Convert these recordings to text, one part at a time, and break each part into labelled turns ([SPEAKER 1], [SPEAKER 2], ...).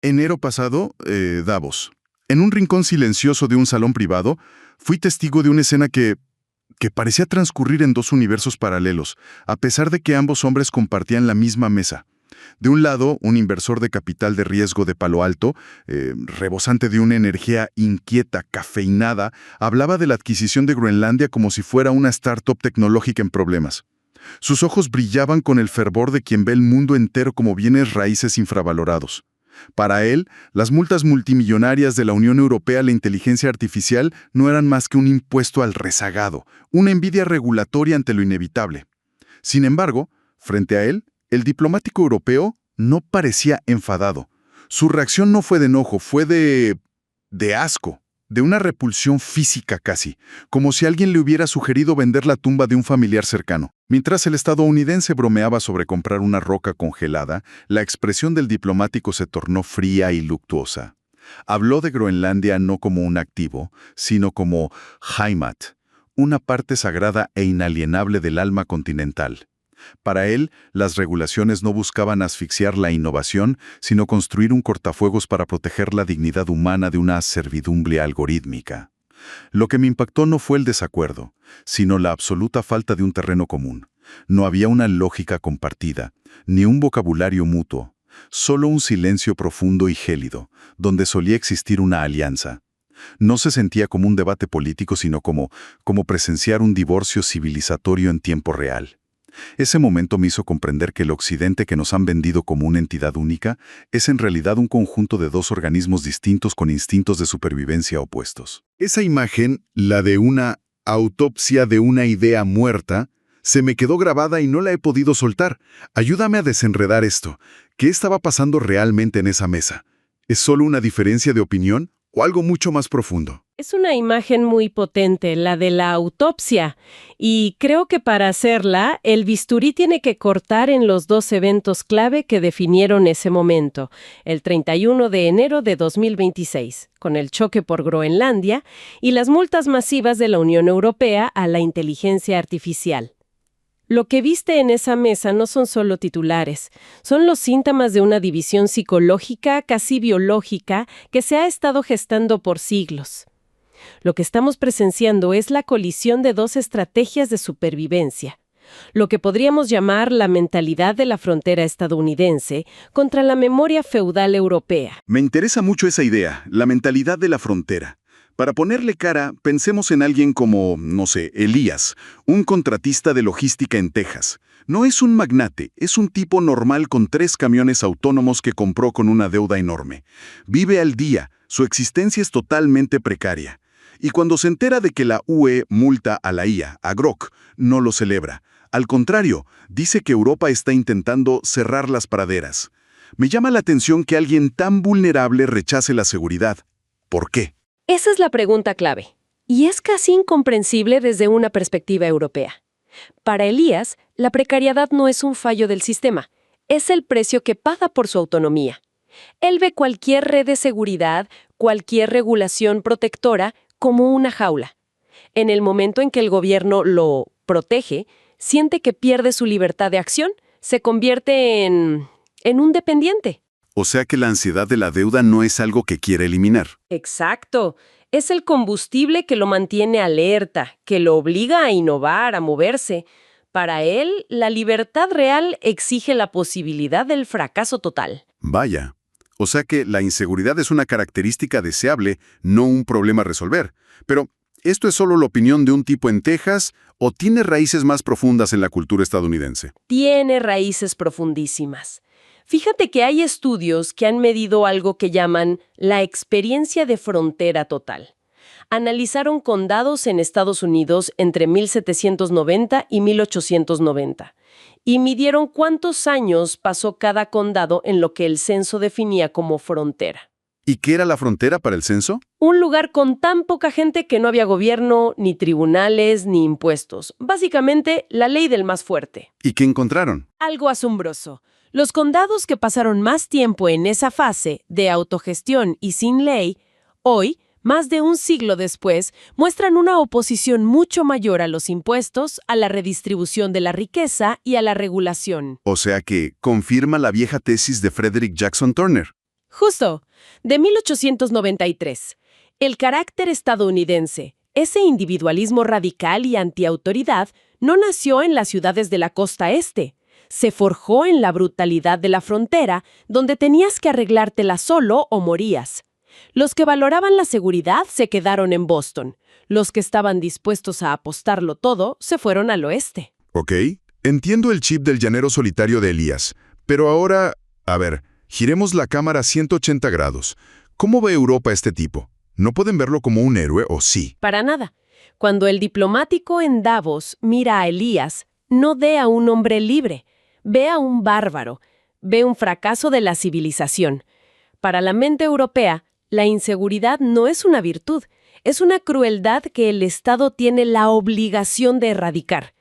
[SPEAKER 1] Enero pasado, Davos. En un rincón silencioso de un salón privado, fui testigo de una escena que parecía transcurrir en dos universos paralelos, a pesar de que ambos hombres compartían la misma mesa. De un lado, un inversor de capital de riesgo de Palo Alto, rebosante de una energía inquieta, cafeinada, hablaba de la adquisición de Groenlandia como si fuera una startup tecnológica en problemas. Sus ojos brillaban con el fervor de quien ve el mundo entero como bienes raíces infravalorados. Para él, las multas multimillonarias de la Unión Europea a la inteligencia artificial no eran más que un impuesto al rezagado, una envidia regulatoria ante lo inevitable. Sin embargo, frente a él, el diplomático europeo no parecía enfadado. Su reacción no fue de enojo, fue de asco, de una repulsión física casi, como si alguien le hubiera sugerido vender la tumba de un familiar cercano. Mientras el estadounidense bromeaba sobre comprar una roca congelada, la expresión del diplomático se tornó fría y luctuosa. Habló de Groenlandia no como un activo, sino como Heimat, una parte sagrada e inalienable del alma continental. Para él, las regulaciones no buscaban asfixiar la innovación, sino construir un cortafuegos para proteger la dignidad humana de una servidumbre algorítmica. Lo que me impactó no fue el desacuerdo, sino la absoluta falta de un terreno común. No había una lógica compartida, ni un vocabulario mutuo, solo un silencio profundo y gélido, donde solía existir una alianza. No se sentía como un debate político, sino como presenciar un divorcio civilizatorio en tiempo real. Ese momento me hizo comprender que el Occidente que nos han vendido como una entidad única es en realidad un conjunto de dos organismos distintos con instintos de supervivencia opuestos. Esa imagen, la de una autopsia de una idea muerta, se me quedó grabada y no la he podido soltar. Ayúdame a desenredar esto. ¿Qué estaba pasando realmente en esa mesa? ¿Es solo una diferencia de opinión o algo mucho más profundo?
[SPEAKER 2] Es una imagen muy potente, la de la autopsia, y creo que para hacerla, el bisturí tiene que cortar en los dos eventos clave que definieron ese momento, el 31 de enero de 2026, con el choque por Groenlandia y las multas masivas de la Unión Europea a la inteligencia artificial. Lo que viste en esa mesa no son solo titulares, son los síntomas de una división psicológica, casi biológica, que se ha estado gestando por siglos. Lo que estamos presenciando es la colisión de dos estrategias de supervivencia, lo que podríamos llamar la mentalidad de la frontera estadounidense contra la memoria feudal europea.
[SPEAKER 1] Me interesa mucho esa idea, la mentalidad de la frontera. Para ponerle cara, pensemos en alguien como, no sé, Elías, un contratista de logística en Texas. No es un magnate, es un tipo normal con 3 camiones autónomos que compró con una deuda enorme. Vive al día, su existencia es totalmente precaria. Y cuando se entera de que la UE multa a la IA, a Grok, no lo celebra. Al contrario, dice que Europa está intentando cerrar las praderas. Me llama la atención que alguien tan vulnerable rechace la seguridad. ¿Por qué?
[SPEAKER 2] Esa es la pregunta clave, y es casi incomprensible desde una perspectiva europea. Para Elías, la precariedad no es un fallo del sistema, es el precio que paga por su autonomía. Él ve cualquier red de seguridad, cualquier regulación protectora, como una jaula. En el momento en que el gobierno lo protege, siente que pierde su libertad de acción, se convierte en un dependiente.
[SPEAKER 1] O sea que la ansiedad de la deuda no es algo que quiere eliminar.
[SPEAKER 2] Exacto. Es el combustible que lo mantiene alerta, que lo obliga a innovar, a moverse. Para él, la libertad real exige la posibilidad del fracaso total.
[SPEAKER 1] Vaya. O sea que la inseguridad es una característica deseable, no un problema a resolver. Pero, ¿esto es solo la opinión de un tipo en Texas o tiene raíces más profundas en la cultura estadounidense?
[SPEAKER 2] Tiene raíces profundísimas. Fíjate que hay estudios que han medido algo que llaman la experiencia de frontera total. Analizaron condados en Estados Unidos entre 1790 y 1890 y midieron cuántos años pasó cada condado en lo que el censo definía como frontera.
[SPEAKER 1] ¿Y qué era la frontera para el censo?
[SPEAKER 2] Un lugar con tan poca gente que no había gobierno, ni tribunales, ni impuestos. Básicamente, la ley del más fuerte.
[SPEAKER 1] ¿Y qué encontraron?
[SPEAKER 2] Algo asombroso. Los condados que pasaron más tiempo en esa fase de autogestión y sin ley, hoy, más de un siglo después, muestran una oposición mucho mayor a los impuestos, a la redistribución de la riqueza y a la regulación.
[SPEAKER 1] O sea que confirma la vieja tesis de Frederick Jackson Turner.
[SPEAKER 2] Justo, de 1893. El carácter estadounidense, ese individualismo radical y antiautoridad, no nació en las ciudades de la costa este. Se forjó en la brutalidad de la frontera, donde tenías que arreglártela solo o morías. Los que valoraban la seguridad se quedaron en Boston. Los que estaban dispuestos a apostarlo todo se fueron al oeste.
[SPEAKER 1] Ok, entiendo el chip del llanero solitario de Elías, pero ahora, a ver, giremos la cámara 180 grados. ¿Cómo ve Europa a este tipo? ¿No pueden verlo como un héroe o sí?
[SPEAKER 2] Para nada. Cuando el diplomático en Davos mira a Elías, no ve a un hombre libre, ve a un bárbaro, ve un fracaso de la civilización. Para la mente europea, la inseguridad no es una virtud, es una crueldad que el Estado tiene la obligación de erradicar.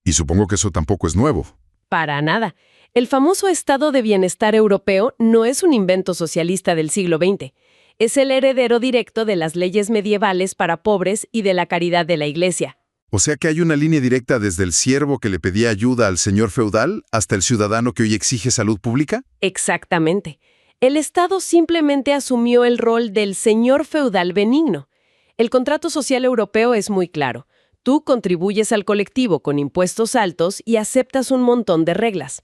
[SPEAKER 1] Y supongo que eso tampoco es nuevo.
[SPEAKER 2] Para nada. El famoso estado de bienestar europeo no es un invento socialista del siglo XX. Es el heredero directo de las leyes medievales para pobres y de la caridad de la Iglesia.
[SPEAKER 1] O sea que hay una línea directa desde el siervo que le pedía ayuda al señor feudal hasta el ciudadano que hoy exige salud pública.
[SPEAKER 2] Exactamente. El Estado simplemente asumió el rol del señor feudal benigno. El contrato social europeo es muy claro. Tú contribuyes al colectivo con impuestos altos y aceptas un montón de reglas.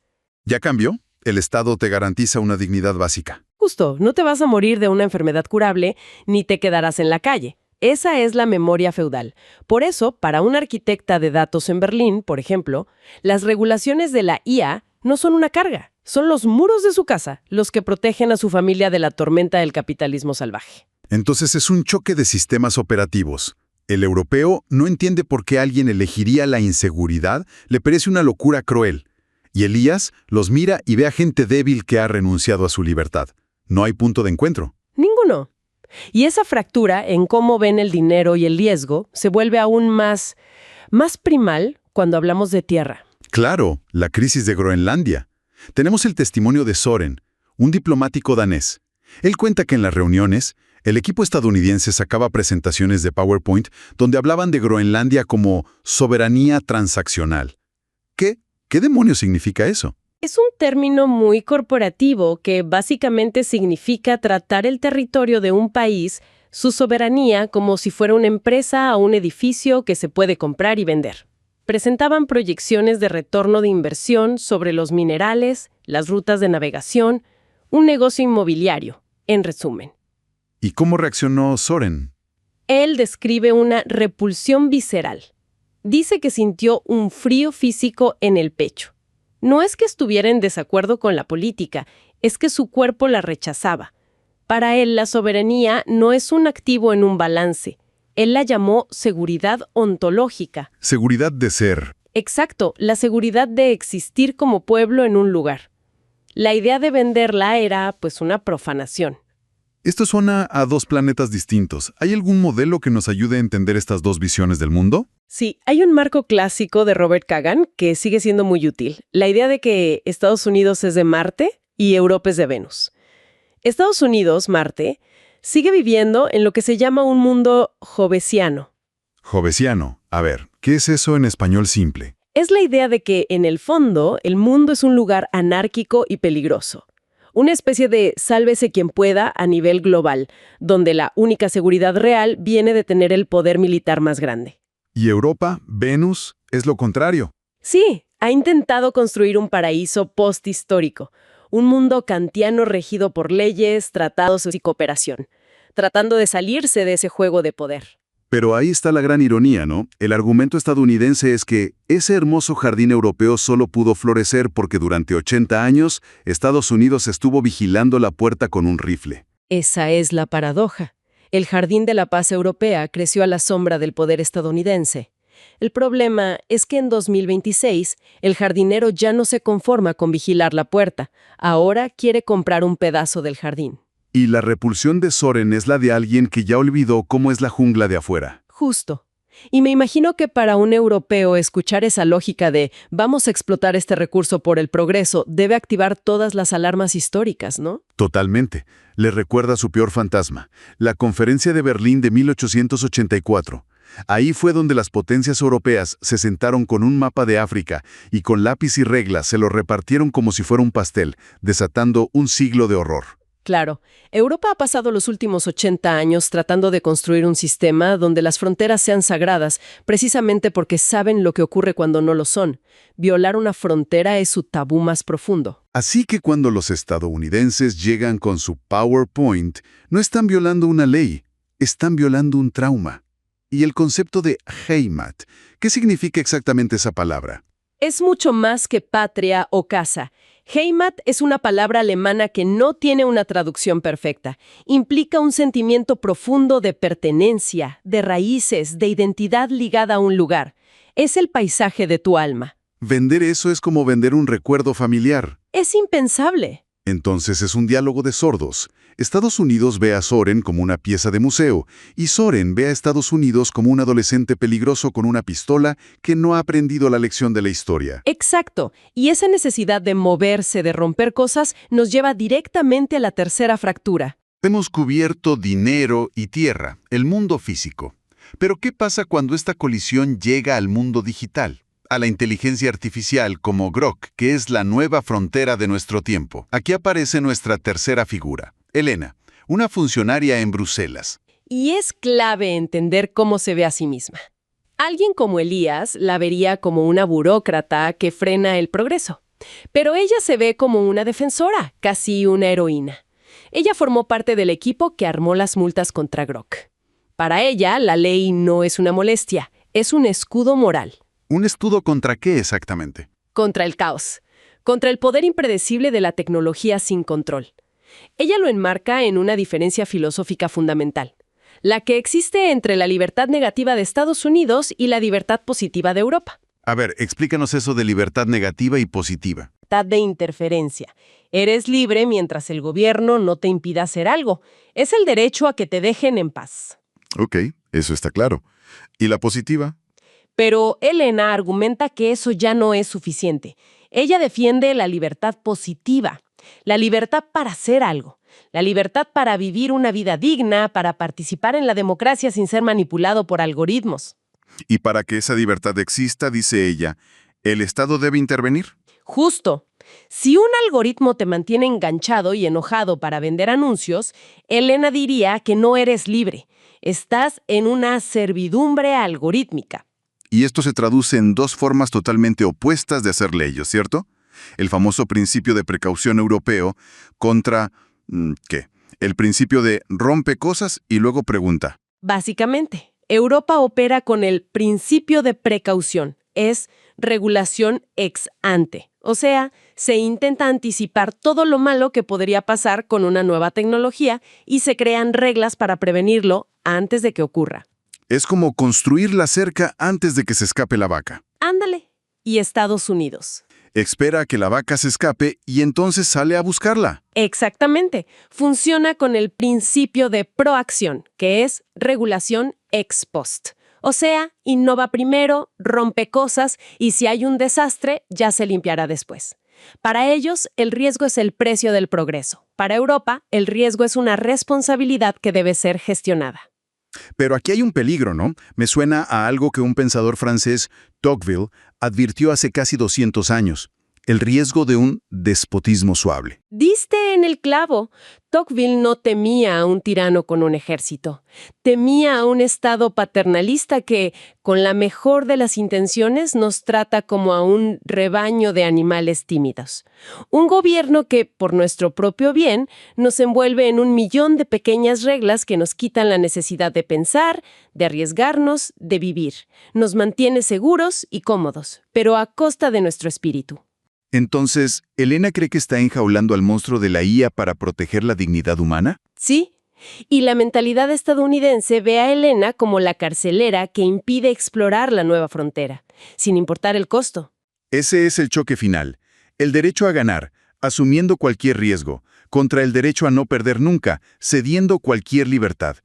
[SPEAKER 1] ¿Ya cambió? El Estado te garantiza una dignidad básica.
[SPEAKER 2] Justo, no te vas a morir de una enfermedad curable ni te quedarás en la calle. Esa es la memoria feudal. Por eso, para una arquitecta de datos en Berlín, por ejemplo, las regulaciones de la IA no son una carga. Son los muros de su casa los que protegen a su familia de la tormenta del capitalismo salvaje.
[SPEAKER 1] Entonces es un choque de sistemas operativos. El europeo no entiende por qué alguien elegiría la inseguridad, le parece una locura cruel. Y Elías los mira y ve a gente débil que ha renunciado a su libertad. No hay punto de encuentro.
[SPEAKER 2] Ninguno. Y esa fractura en cómo ven el dinero y el riesgo se vuelve aún más primal cuando hablamos de tierra.
[SPEAKER 1] Claro, la crisis de Groenlandia. Tenemos el testimonio de Soren, un diplomático danés. Él cuenta que en las reuniones, el equipo estadounidense sacaba presentaciones de PowerPoint donde hablaban de Groenlandia como soberanía transaccional. ¿Qué demonios significa eso?
[SPEAKER 2] Es un término muy corporativo que básicamente significa tratar el territorio de un país, su soberanía, como si fuera una empresa o un edificio que se puede comprar y vender. Presentaban proyecciones de retorno de inversión sobre los minerales, las rutas de navegación, un negocio inmobiliario, en resumen.
[SPEAKER 1] ¿Y cómo reaccionó Soren?
[SPEAKER 2] Él describe una repulsión visceral. Dice que sintió un frío físico en el pecho. No es que estuviera en desacuerdo con la política, es que su cuerpo la rechazaba. Para él, la soberanía no es un activo en un balance. Él la llamó seguridad ontológica.
[SPEAKER 1] Seguridad de ser.
[SPEAKER 2] Exacto, la seguridad de existir como pueblo en un lugar. La idea de venderla era, pues, una profanación.
[SPEAKER 1] Esto suena a dos planetas distintos. ¿Hay algún modelo que nos ayude a entender estas dos visiones del mundo?
[SPEAKER 2] Sí, hay un marco clásico de Robert Kagan que sigue siendo muy útil. La idea de que Estados Unidos es de Marte y Europa es de Venus. Estados Unidos, Marte, sigue viviendo en lo que se llama un mundo jovesiano.
[SPEAKER 1] Jovesiano. A ver, ¿qué es eso en español simple?
[SPEAKER 2] Es la idea de que, en el fondo, el mundo es un lugar anárquico y peligroso. Una especie de sálvese quien pueda a nivel global, donde la única seguridad real viene de tener el poder militar más grande.
[SPEAKER 1] ¿Y Europa, Venus, es lo contrario?
[SPEAKER 2] Sí, ha intentado construir un paraíso posthistórico, un mundo kantiano regido por leyes, tratados y cooperación, tratando de salirse de ese juego de poder.
[SPEAKER 1] Pero ahí está la gran ironía, ¿no? El argumento estadounidense es que ese hermoso jardín europeo solo pudo florecer porque durante 80 años Estados Unidos estuvo vigilando la puerta con un rifle.
[SPEAKER 2] Esa es la paradoja. El jardín de la paz europea creció a la sombra del poder estadounidense. El problema es que en 2026 el jardinero ya no se conforma con vigilar la puerta. Ahora quiere comprar un pedazo del jardín.
[SPEAKER 1] Y la repulsión de Soren es la de alguien que ya olvidó cómo es la jungla de afuera.
[SPEAKER 2] Justo. Y me imagino que para un europeo escuchar esa lógica de vamos a explotar este recurso por el progreso debe activar todas las alarmas históricas, ¿no?
[SPEAKER 1] Totalmente. Le recuerda su peor fantasma, la Conferencia de Berlín de 1884. Ahí fue donde las potencias europeas se sentaron con un mapa de África y con lápiz y regla se lo repartieron como si fuera un pastel, desatando un siglo de horror.
[SPEAKER 2] Claro, Europa ha pasado los últimos 80 años tratando de construir un sistema donde las fronteras sean sagradas, precisamente porque saben lo que ocurre cuando no lo son. Violar una frontera es su tabú más profundo.
[SPEAKER 1] Así que cuando los estadounidenses llegan con su PowerPoint, no están violando una ley, están violando un trauma. Y el concepto de Heimat, ¿qué significa exactamente esa palabra?
[SPEAKER 2] Es mucho más que patria o casa. Heimat es una palabra alemana que no tiene una traducción perfecta. Implica un sentimiento profundo de pertenencia, de raíces, de identidad ligada a un lugar. Es el paisaje de tu alma.
[SPEAKER 1] Vender eso es como vender un recuerdo familiar.
[SPEAKER 2] Es impensable.
[SPEAKER 1] Entonces es un diálogo de sordos. Estados Unidos ve a Soren como una pieza de museo, y Soren ve a Estados Unidos como un adolescente peligroso con una pistola que no ha aprendido la lección de la historia.
[SPEAKER 2] Exacto. Y esa necesidad de moverse, de romper cosas, nos lleva directamente a la tercera fractura.
[SPEAKER 1] Hemos cubierto dinero y tierra, el mundo físico. Pero ¿qué pasa cuando esta colisión llega al mundo digital? A la inteligencia artificial como Grok, que es la nueva frontera de nuestro tiempo. Aquí aparece nuestra tercera figura, Elena, una funcionaria en Bruselas.
[SPEAKER 2] Y es clave entender cómo se ve a sí misma. Alguien como Elías la vería como una burócrata que frena el progreso. Pero ella se ve como una defensora, casi una heroína. Ella formó parte del equipo que armó las multas contra Grok. Para ella, la ley no es una molestia, es un escudo moral.
[SPEAKER 1] ¿Un estudio contra qué exactamente?
[SPEAKER 2] Contra el caos, contra el poder impredecible de la tecnología sin control. Ella lo enmarca en una diferencia filosófica fundamental, la que existe entre la libertad negativa de Estados Unidos y la libertad positiva de Europa.
[SPEAKER 1] A ver, explícanos eso de libertad negativa y positiva.
[SPEAKER 2] Libertad de interferencia. Eres libre mientras el gobierno no te impida hacer algo. Es el derecho a que te dejen en paz.
[SPEAKER 1] Ok, eso está claro. ¿Y la positiva?
[SPEAKER 2] Pero Elena argumenta que eso ya no es suficiente. Ella defiende la libertad positiva, la libertad para hacer algo, la libertad para vivir una vida digna, para participar en la democracia sin ser manipulado por algoritmos.
[SPEAKER 1] Y para que esa libertad exista, dice ella, ¿el Estado debe intervenir?
[SPEAKER 2] Justo. Si un algoritmo te mantiene enganchado y enojado para vender anuncios, Elena diría que no eres libre. Estás en una servidumbre algorítmica.
[SPEAKER 1] Y esto se traduce en dos formas totalmente opuestas de hacer leyes, ¿cierto? El famoso principio de precaución europeo contra, ¿qué? El principio de rompe cosas y luego pregunta.
[SPEAKER 2] Básicamente, Europa opera con el principio de precaución. Es regulación ex ante. O sea, se intenta anticipar todo lo malo que podría pasar con una nueva tecnología y se crean reglas para prevenirlo antes de que ocurra.
[SPEAKER 1] Es como construir la cerca antes de que se escape la vaca.
[SPEAKER 2] Ándale. Y Estados Unidos.
[SPEAKER 1] Espera a que la vaca se escape y entonces sale a buscarla.
[SPEAKER 2] Exactamente. Funciona con el principio de proacción, que es regulación ex post. O sea, innova primero, rompe cosas y si hay un desastre, ya se limpiará después. Para ellos, el riesgo es el precio del progreso. Para Europa, el riesgo es una responsabilidad que debe ser gestionada.
[SPEAKER 1] Pero aquí hay un peligro, ¿no? Me suena a algo que un pensador francés, Tocqueville, advirtió hace casi 200 años. El riesgo de un despotismo suave.
[SPEAKER 2] Diste en el clavo. Tocqueville no temía a un tirano con un ejército. Temía a un Estado paternalista que, con la mejor de las intenciones, nos trata como a un rebaño de animales tímidos. Un gobierno que, por nuestro propio bien, nos envuelve en 1.000.000 de pequeñas reglas que nos quitan la necesidad de pensar, de arriesgarnos, de vivir. Nos mantiene seguros y cómodos, pero a costa de nuestro espíritu.
[SPEAKER 1] Entonces, ¿Elena cree que está enjaulando al monstruo de la IA para proteger la dignidad humana?
[SPEAKER 2] Sí, y la mentalidad estadounidense ve a Elena como la carcelera que impide explorar la nueva frontera, sin importar el costo.
[SPEAKER 1] Ese es el choque final. El derecho a ganar, asumiendo cualquier riesgo, contra el derecho a no perder nunca, cediendo cualquier libertad.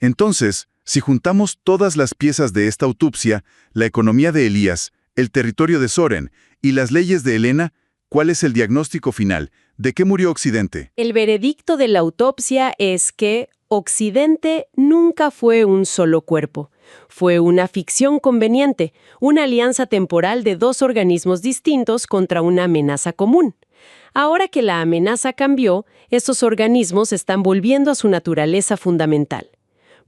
[SPEAKER 1] Entonces, si juntamos todas las piezas de esta autopsia, la economía de Elías, el territorio de Soren y las leyes de Elena, ¿cuál es el diagnóstico final? ¿De qué murió Occidente?
[SPEAKER 2] El veredicto de la autopsia es que Occidente nunca fue un solo cuerpo. Fue una ficción conveniente, una alianza temporal de dos organismos distintos contra una amenaza común. Ahora que la amenaza cambió, estos organismos están volviendo a su naturaleza fundamental.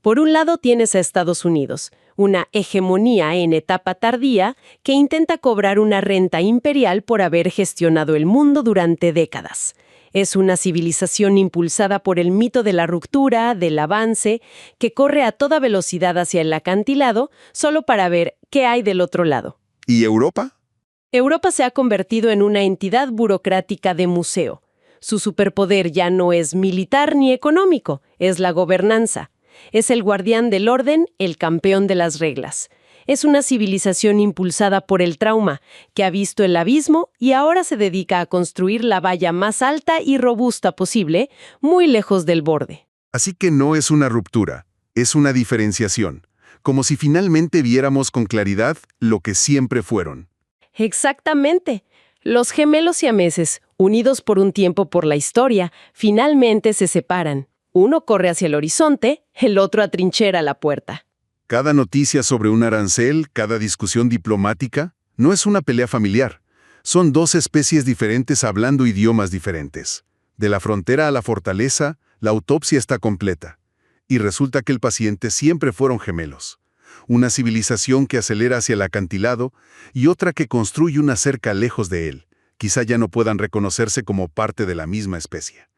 [SPEAKER 2] Por un lado tienes a Estados Unidos, una hegemonía en etapa tardía que intenta cobrar una renta imperial por haber gestionado el mundo durante décadas. Es una civilización impulsada por el mito de la ruptura, del avance, que corre a toda velocidad hacia el acantilado solo para ver qué hay del otro lado.
[SPEAKER 1] ¿Y Europa?
[SPEAKER 2] Europa se ha convertido en una entidad burocrática de museo. Su superpoder ya no es militar ni económico, es la gobernanza. Es el guardián del orden, el campeón de las reglas. Es una civilización impulsada por el trauma, que ha visto el abismo y ahora se dedica a construir la valla más alta y robusta posible, muy lejos del borde.
[SPEAKER 1] Así que no es una ruptura, es una diferenciación, como si finalmente viéramos con claridad lo que siempre fueron.
[SPEAKER 2] Exactamente. Los gemelos siameses, unidos por un tiempo por la historia, finalmente se separan. Uno corre hacia el horizonte, el otro atrinchera la puerta.
[SPEAKER 1] Cada noticia sobre un arancel, cada discusión diplomática, no es una pelea familiar. Son dos especies diferentes hablando idiomas diferentes. De la frontera a la fortaleza, la autopsia está completa. Y resulta que el paciente siempre fueron gemelos. Una civilización que acelera hacia el acantilado y otra que construye una cerca lejos de él. Quizá ya no puedan reconocerse como parte de la misma especie.